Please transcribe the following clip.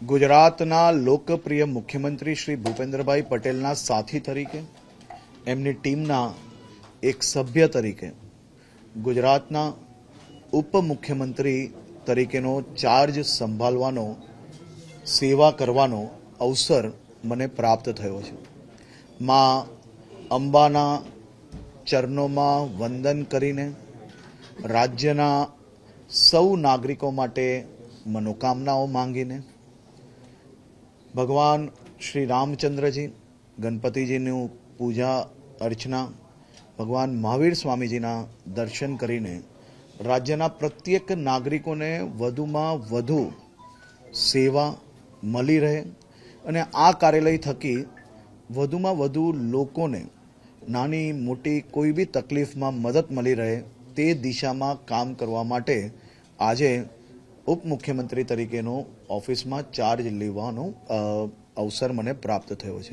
ગુજરાતના લોકપ્રિય મુખ્યમંત્રી શ્રી ભૂપેન્દ્રભાઈ પટેલના સાથી તરીકે એમની ટીમના એક સભ્ય તરીકે ગુજરાતના ઉપમુખ્યમંત્રી તરીકેનો ચાર્જ સંભાળવાનો સેવા કરવાનો અવસર મને પ્રાપ્ત થયો છે। માં અંબાના ચરણોમાં વંદન કરીને રાજ્યના સૌ નાગરિકો માટે મનોકામનાઓ માંગીને ભગવાન શ્રી રામચંદ્રજી ગણપતિજીનું પૂજા અર્ચના ભગવાન મહાવીર સ્વામીજીના દર્શન કરીને રાજ્યના પ્રત્યેક નાગરિકોને વધુમાં વધુ સેવા મળી રહે અને આ કાર્યાલય થકી વધુમાં વધુ લોકોને નાની મોટી કોઈ બી તકલીફમાં મદદ મળી રહે તે દિશામાં કામ કરવા માટે આજે ઉપમુખ્યમંત્રી તરીકેનો ઓફિસમાં ચાર્જ લેવાનો અવસર મને પ્રાપ્ત થયો છે।